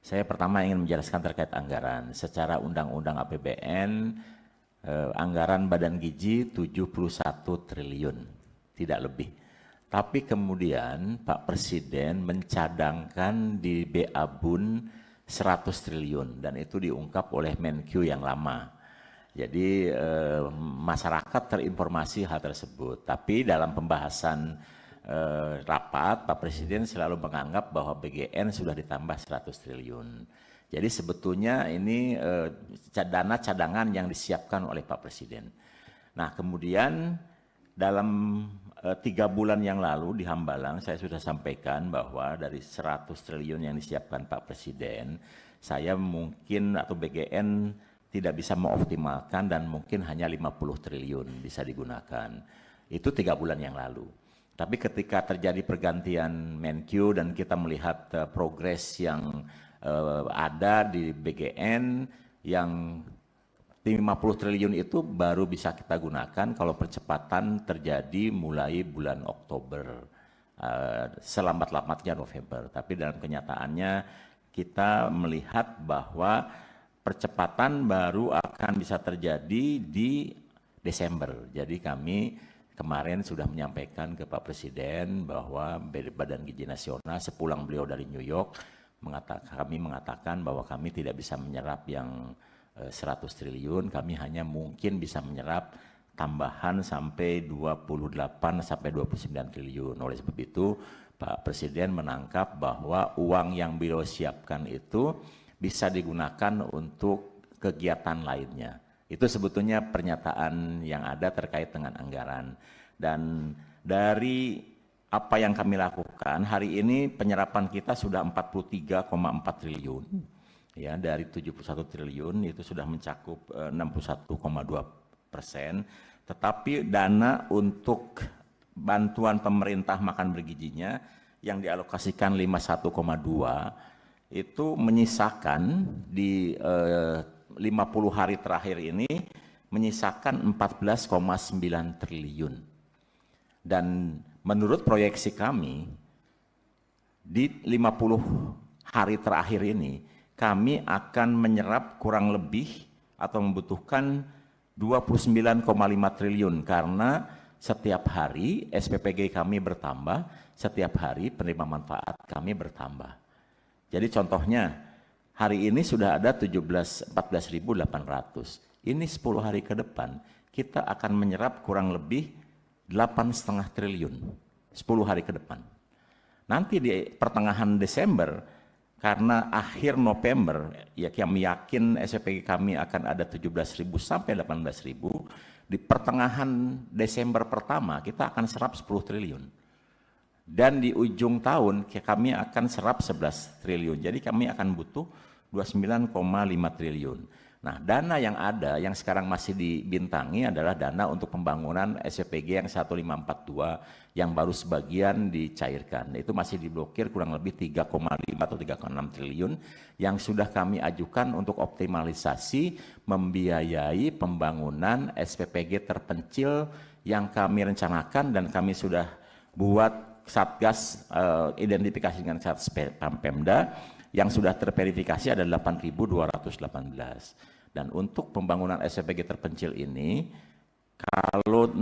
Saya pertama ingin menjelaskan terkait anggaran. Secara Undang-Undang APBN, anggaran Badan Gizi 71 triliun, tidak lebih. Tapi kemudian Pak Presiden mencadangkan di BA-Bun 100 triliun dan itu diungkap oleh Menkyu yang lama. Jadi masyarakat terinformasi hal tersebut. Tapi dalam pembahasan rapat, Pak Presiden selalu menganggap bahwa BGN sudah ditambah 100 triliun. Jadi sebetulnya ini dana cadangan yang disiapkan oleh Pak Presiden. Nah kemudian dalam 3 bulan yang lalu di Hambalang saya sudah sampaikan bahwa dari 100 triliun yang disiapkan Pak Presiden, saya mungkin atau BGN tidak bisa mengoptimalkan dan mungkin hanya 50 triliun bisa digunakan. Itu 3 bulan yang lalu. Tapi ketika terjadi pergantian Menkyu dan kita melihat progres yang ada di BGN yang 50 triliun itu baru bisa kita gunakan kalau percepatan terjadi mulai bulan Oktober, selambat-lambatnya November. Tapi dalam kenyataannya kita melihat bahwa percepatan baru akan bisa terjadi di Desember. Jadi kami kemarin sudah menyampaikan ke Pak Presiden bahwa Badan Gizi Nasional sepulang beliau dari New York, kami mengatakan bahwa kami tidak bisa menyerap yang 100 triliun, kami hanya mungkin bisa menyerap tambahan sampai 28 sampai 29 triliun. Oleh sebab itu Pak Presiden menangkap bahwa uang yang beliau siapkan itu bisa digunakan untuk kegiatan lainnya. Itu sebetulnya pernyataan yang ada terkait dengan anggaran. Dan dari apa yang kami lakukan, hari ini penyerapan kita sudah 43,4 triliun. Ya, dari 71 triliun itu sudah mencakup 61,2%. Tetapi dana untuk bantuan pemerintah makan bergizinya yang dialokasikan 51,2 itu menyisakan di 50 hari terakhir ini menyisakan 14,9 triliun. Dan menurut proyeksi kami di 50 hari terakhir ini kami akan menyerap kurang lebih atau membutuhkan 29,5 triliun karena setiap hari SPPG kami bertambah, setiap hari penerima manfaat kami bertambah. Jadi contohnya hari ini sudah ada 14.800. Ini 10 hari ke depan kita akan menyerap kurang lebih 8,5 triliun 10 hari ke depan. Nanti di pertengahan Desember karena akhir November ya kami yakin SPPG kami akan ada 17.000 sampai 18.000. Di pertengahan Desember pertama kita akan serap 10 triliun. Dan di ujung tahun kami akan serap 11 triliun. Jadi kami akan butuh 29,5 triliun. Nah, dana yang ada yang sekarang masih dibintangi adalah dana untuk pembangunan SPPG yang 1542 yang baru sebagian dicairkan. Itu masih diblokir kurang lebih 3,5 atau 3,6 triliun yang sudah kami ajukan untuk optimalisasi membiayai pembangunan SPPG terpencil yang kami rencanakan dan kami sudah buat Satgas identifikasi dengan Satgas Pemda yang sudah terverifikasi ada 8.218. Dan untuk pembangunan SPPG terpencil ini, kalau 6.000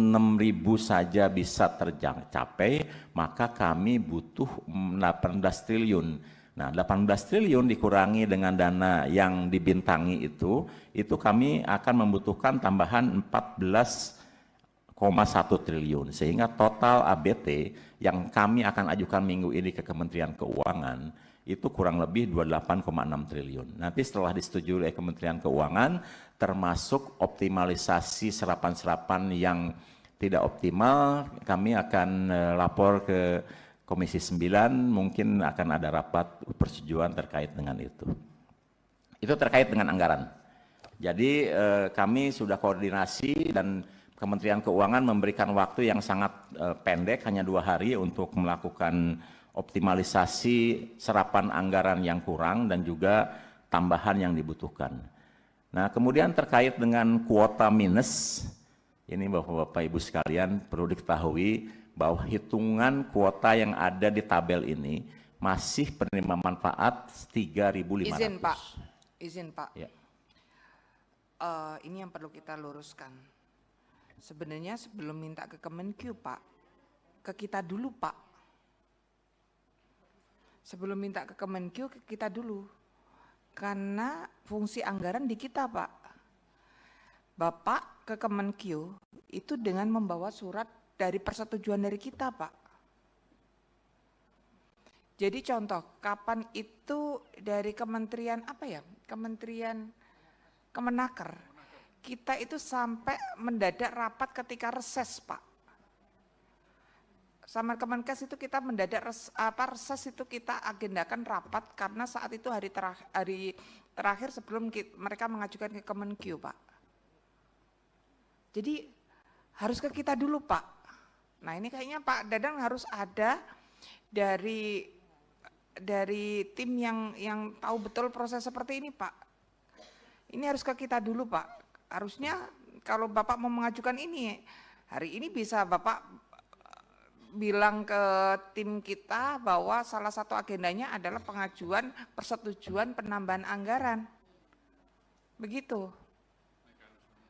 saja bisa tercapai, maka kami butuh 18 triliun. Nah, 18 triliun dikurangi dengan dana yang dibintangi itu kami akan membutuhkan tambahan 14,1 triliun. Sehingga total ABT yang kami akan ajukan minggu ini ke Kementerian Keuangan itu kurang lebih 28,6 triliun. Nanti setelah disetujui oleh Kementerian Keuangan, termasuk optimalisasi serapan-serapan yang tidak optimal, kami akan lapor ke Komisi 9, mungkin akan ada rapat persetujuan terkait dengan itu. Itu terkait dengan anggaran. Jadi kami sudah koordinasi dan Kementerian Keuangan memberikan waktu yang sangat pendek, hanya 2 hari untuk melakukan optimalisasi serapan anggaran yang kurang dan juga tambahan yang dibutuhkan. Nah, kemudian terkait dengan kuota minus, ini Bapak-Bapak Ibu sekalian perlu diketahui bahwa hitungan kuota yang ada di tabel ini masih penerima manfaat 3.500. Izin Pak. Ya. Ini yang perlu kita luruskan. Sebenarnya sebelum minta ke Kemenkyu Pak, ke kita dulu Pak. Sebelum minta ke Kemenkyu, ke kita dulu. Karena fungsi anggaran di kita Pak. Bapak ke Kemenkyu itu dengan membawa surat dari persetujuan dari kita Pak. Jadi contoh, kapan itu dari kementerian apa ya? Kementerian Kemenaker. Kita itu sampai mendadak rapat ketika reses, Pak. Sama Kemenkes itu kita mendadak reses itu kita agendakan rapat karena saat itu hari terakhir sebelum mereka mengajukan ke Kemenkyu, Pak. Jadi harus ke kita dulu, Pak. Nah, ini kayaknya Pak Dadang harus ada dari tim yang tahu betul proses seperti ini, Pak. Ini harus ke kita dulu, Pak. Harusnya kalau Bapak mau mengajukan ini, hari ini bisa Bapak bilang ke tim kita bahwa salah satu agendanya adalah pengajuan persetujuan penambahan anggaran. Begitu.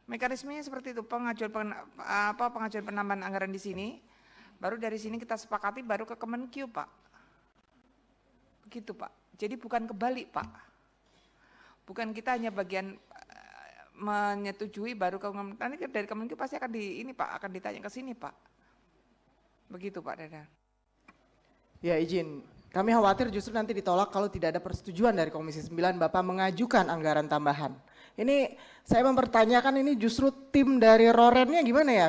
Mekanismenya seperti itu, pengajuan penambahan anggaran di sini, baru dari sini kita sepakati baru ke Kemenkyu, Pak. Begitu Pak, jadi bukan kebalik Pak. Bukan kita hanya bagian menyetujui baru ke nanti dari Kemenkyu pasti akan akan ditanya ke sini Pak. Begitu Pak Dadang. Ya izin, kami khawatir justru nanti ditolak kalau tidak ada persetujuan dari Komisi 9 Bapak mengajukan anggaran tambahan. Ini saya mempertanyakan ini justru tim dari Rorennya gimana ya?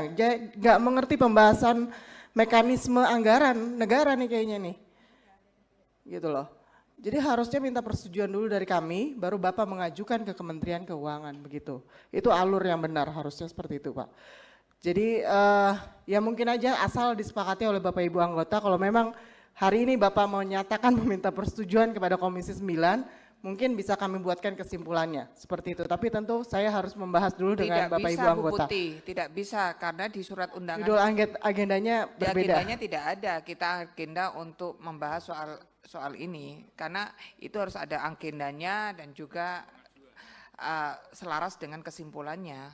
Nggak mengerti pembahasan mekanisme anggaran negara nih kayaknya nih. Gitu loh. Jadi harusnya minta persetujuan dulu dari kami, baru Bapak mengajukan ke Kementerian Keuangan begitu. Itu alur yang benar, harusnya seperti itu Pak. Jadi ya mungkin aja asal disepakati oleh Bapak Ibu anggota, kalau memang hari ini Bapak mau nyatakan meminta persetujuan kepada Komisi 9, mungkin bisa kami buatkan kesimpulannya seperti itu. Tapi tentu saya harus membahas dulu dengan Bapak Ibu anggota. Tidak bisa karena di surat undangan. Judul agendanya berbeda. Agendanya tidak ada. Kita agenda untuk membahas soal ini karena itu harus ada agendanya dan juga selaras dengan kesimpulannya.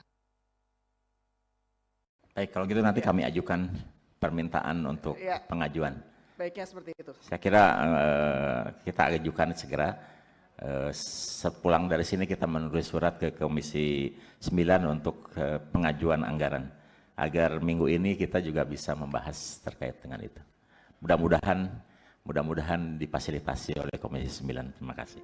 Baik, kalau gitu nanti kami ajukan permintaan untuk pengajuan. Baiknya seperti itu. Saya kira kita ajukan segera. Sepulang dari sini kita menulis surat ke Komisi 9 untuk pengajuan anggaran. Agar minggu ini kita juga bisa membahas terkait dengan itu. Mudah-mudahan difasilitasi oleh Komisi 9. Terima kasih.